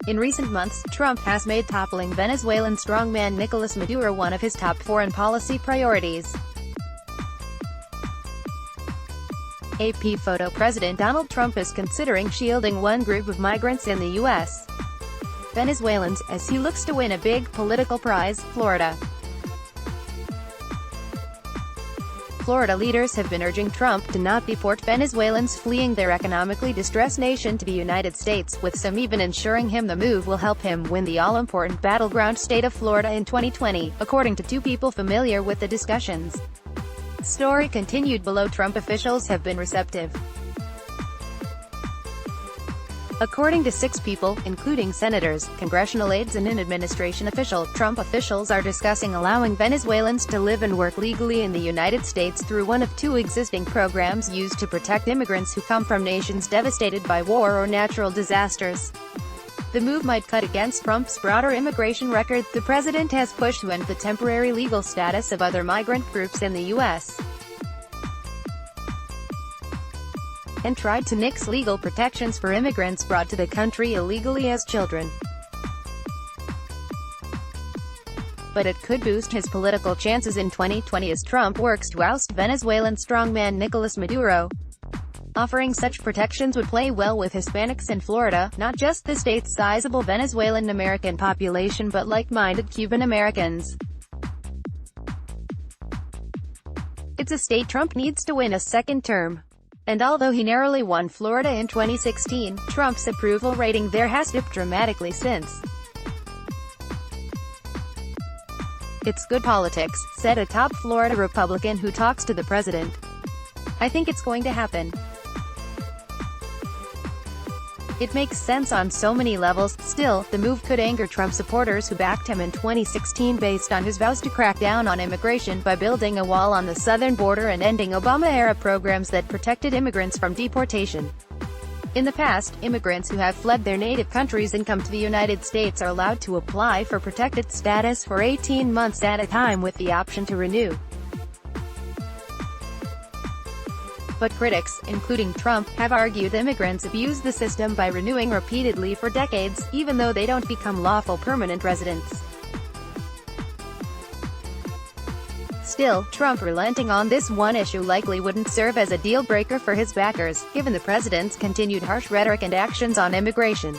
In recent months, Trump has made toppling Venezuelan strongman Nicolas Maduro one of his top foreign policy priorities. AP photo: President Donald Trump is considering shielding one group of migrants in the U.S. Venezuelans, as he looks to win a big political prize, Florida. Florida leaders have been urging Trump to not deport Venezuelans fleeing their economically distressed nation to the United States, with some even ensuring him the move will help him win the all-important battleground state of Florida in 2020, according to two people familiar with the discussions. Story continued below. Trump officials have been receptive. According to 6 people, including senators, congressional aides and an administration official, Trump officials are discussing allowing Venezuelans to live and work legally in the United States through one of 2 existing programs used to protect immigrants who come from nations devastated by war or natural disasters. The move might cut against Trump's broader immigration record. The president has pushed to end the temporary legal status of other migrant groups in the U.S. and tried to nix legal protections for immigrants brought to the country illegally as children. But it could boost his political chances in 2020 as Trump works to oust Venezuelan strongman Nicolas Maduro. Offering such protections would play well with Hispanics in Florida, not just the state's sizable Venezuelan American population but like-minded Cuban Americans. It's a state Trump needs to win a second term. And although he narrowly won Florida in 2016, Trump's approval rating there has dipped dramatically since. "It's good politics," said a top Florida Republican who talks to the president. "I think it's going to happen. It makes sense on so many levels." Still, the move could anger Trump supporters who backed him in 2016 based on his vows to crack down on immigration by building a wall on the southern border and ending Obama-era programs that protected immigrants from deportation. In the past, immigrants who have fled their native countries and come to the United States are allowed to apply for protected status for 18 months at a time with the option to renew. But critics, including Trump, have argued immigrants abuse the system by renewing repeatedly for decades, even though they don't become lawful permanent residents. Still, Trump relenting on this one issue likely wouldn't serve as a deal-breaker for his backers, given the president's continued harsh rhetoric and actions on immigration.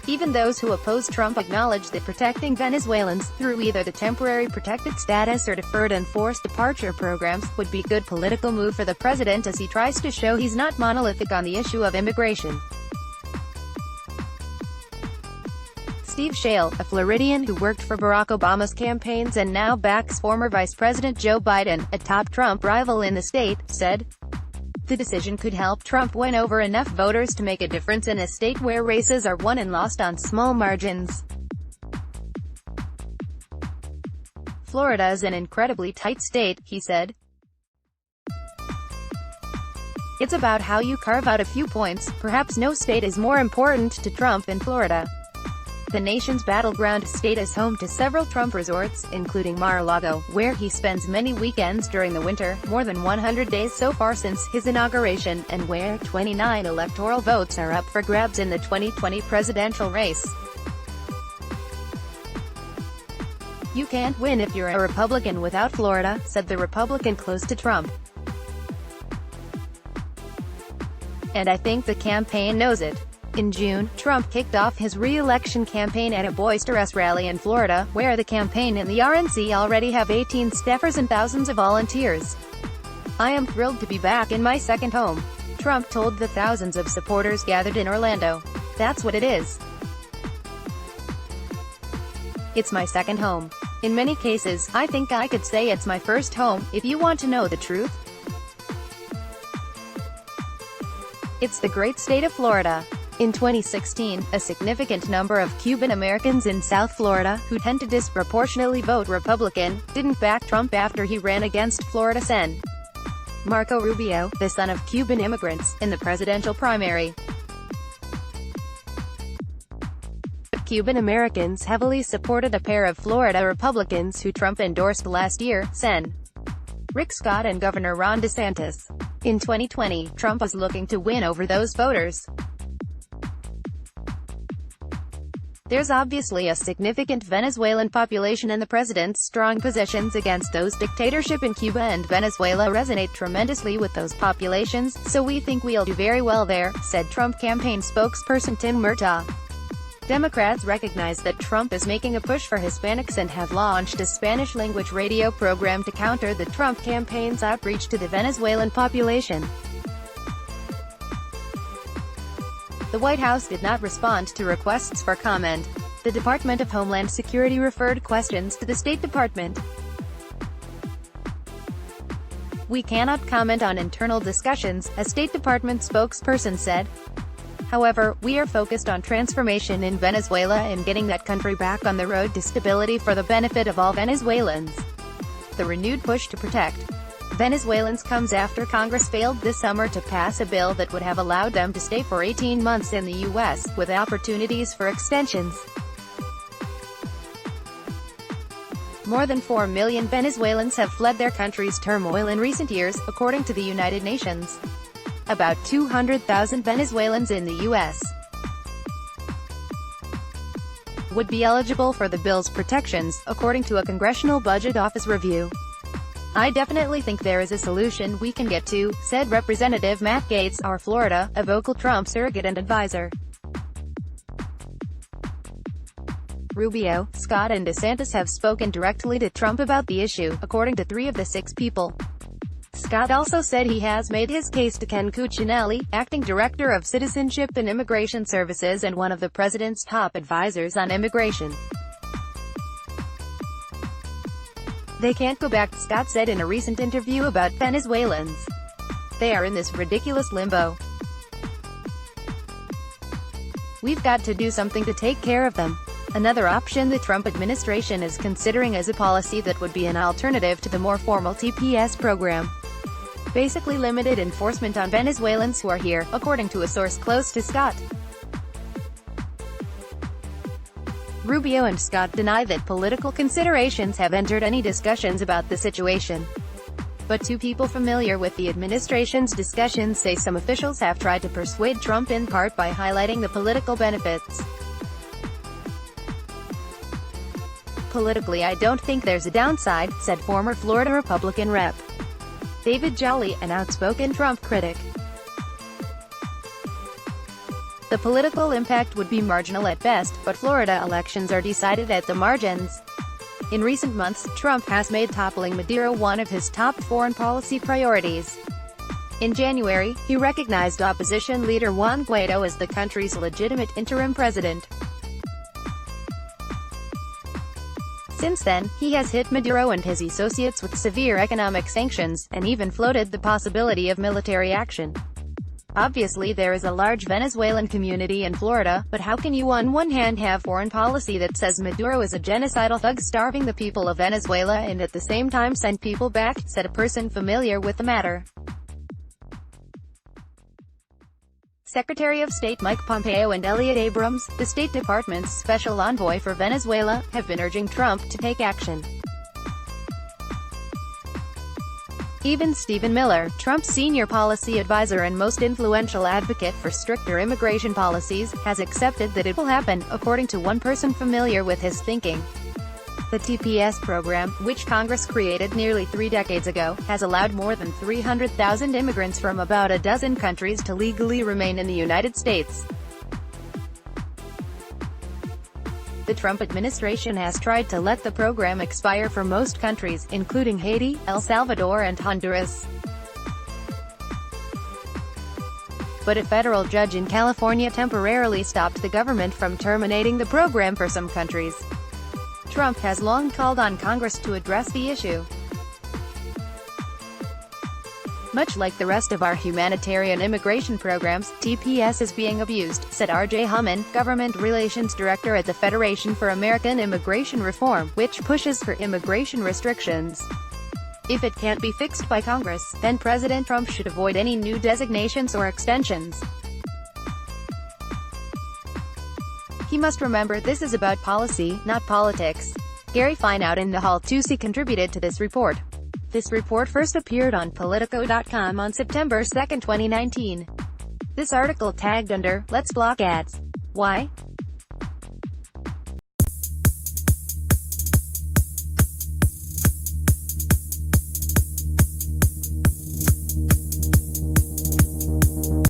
Even those who oppose Trump acknowledge that protecting Venezuelans, through either the temporary protected status or deferred and forced departure programs, would be a good political move for the president as he tries to show he's not monolithic on the issue of immigration. Steve Shale, a Floridian who worked for Barack Obama's campaigns and now backs former Vice President Joe Biden, a top Trump rival in the state, said, "The decision could help Trump win over enough voters to make a difference in a state where races are won and lost on small margins." "Florida is an incredibly tight state," he said. "It's about how you carve out a few points. Perhaps no state is more important to Trump than Florida. The nation's battleground state is home to several Trump resorts, including Mar-a-Lago, where he spends many weekends during the winter, more than 100 days so far since his inauguration, and where 29 electoral votes are up for grabs in the 2020 presidential race. You can't win if you're a Republican without Florida," said the Republican close to Trump. "And I think the campaign knows it." In June, Trump kicked off his re-election campaign at a boisterous rally in Florida, where the campaign and the RNC already have 18 staffers and thousands of volunteers. "I am thrilled to be back in my second home," Trump told the thousands of supporters gathered in Orlando. "That's what it is. It's my second home. In many cases, I think I could say it's my first home, if you want to know the truth. It's the great state of Florida." In 2016, a significant number of Cuban Americans in South Florida, who tend to disproportionately vote Republican, didn't back Trump after he ran against Florida Sen. Marco Rubio, the son of Cuban immigrants, in the presidential primary. Cuban Americans heavily supported a pair of Florida Republicans who Trump endorsed last year, Sen. Rick Scott and Governor Ron DeSantis. In 2020, Trump is looking to win over those voters. There's obviously a significant Venezuelan population, and the president's strong positions against those dictatorship in Cuba and Venezuela resonate tremendously with those populations, so we think we'll do very well there, said Trump campaign spokesperson Tim Murtaugh. Democrats recognize that Trump is making a push for Hispanics and have launched a Spanish-language radio program to counter the Trump campaign's outreach to the Venezuelan population. The White House did not respond to requests for comment. The Department of Homeland Security referred questions to the State Department. We cannot comment on internal discussions, a State Department spokesperson said. However, we are focused on transformation in Venezuela and getting that country back on the road to stability for the benefit of all Venezuelans. The renewed push to protect Venezuelans comes after Congress failed this summer to pass a bill that would have allowed them to stay for 18 months in the U.S., with opportunities for extensions. More than 4 million Venezuelans have fled their country's turmoil in recent years, according to the United Nations. About 200,000 Venezuelans in the U.S. would be eligible for the bill's protections, according to a Congressional Budget Office review. I definitely think there is a solution we can get to, said Representative Matt Gaetz, our Florida, a vocal Trump surrogate and advisor. Rubio, Scott and DeSantis have spoken directly to Trump about the issue, according to 3 of the 6 people. Scott also said he has made his case to Ken Cuccinelli, acting director of Citizenship and Immigration Services and one of the president's top advisors on immigration. They can't go back, Scott said in a recent interview about Venezuelans. They are in this ridiculous limbo. We've got to do something to take care of them. Another option the Trump administration is considering is a policy that would be an alternative to the more formal TPS program. Basically limited enforcement on Venezuelans who are here, according to a source close to Scott. Rubio and Scott deny that political considerations have entered any discussions about the situation. But 2 people familiar with the administration's discussions say some officials have tried to persuade Trump in part by highlighting the political benefits. Politically, I don't think there's a downside, said former Florida Republican Rep. David Jolly, an outspoken Trump critic. The political impact would be marginal at best, but Florida elections are decided at the margins. In recent months, Trump has made toppling Maduro one of his top foreign policy priorities. In January, he recognized opposition leader Juan Guaido as the country's legitimate interim president. Since then, he has hit Maduro and his associates with severe economic sanctions, and even floated the possibility of military action. Obviously there is a large Venezuelan community in Florida, but how can you on one hand have foreign policy that says Maduro is a genocidal thug starving the people of Venezuela and at the same time send people back, said a person familiar with the matter. Secretary of State Mike Pompeo and Elliot Abrams, the State Department's special envoy for Venezuela, have been urging Trump to take action. Even Stephen Miller, Trump's senior policy advisor and most influential advocate for stricter immigration policies, has accepted that it will happen, according to one person familiar with his thinking. The TPS program, which Congress created nearly 3 decades ago, has allowed more than 300,000 immigrants from about a dozen countries to legally remain in the United States. The Trump administration has tried to let the program expire for most countries, including Haiti, El Salvador and Honduras. But a federal judge in California temporarily stopped the government from terminating the program for some countries. Trump has long called on Congress to address the issue. Much like the rest of our humanitarian immigration programs, TPS is being abused, said R.J. Humman, Government Relations Director at the Federation for American Immigration Reform, which pushes for immigration restrictions. If it can't be fixed by Congress, then President Trump should avoid any new designations or extensions. He must remember this is about policy, not politics. Gary Fineout in the Hall Tusi contributed to this report. This report first appeared on Politico.com on September 2, 2019. This article tagged under, "Let's block ads. Why?"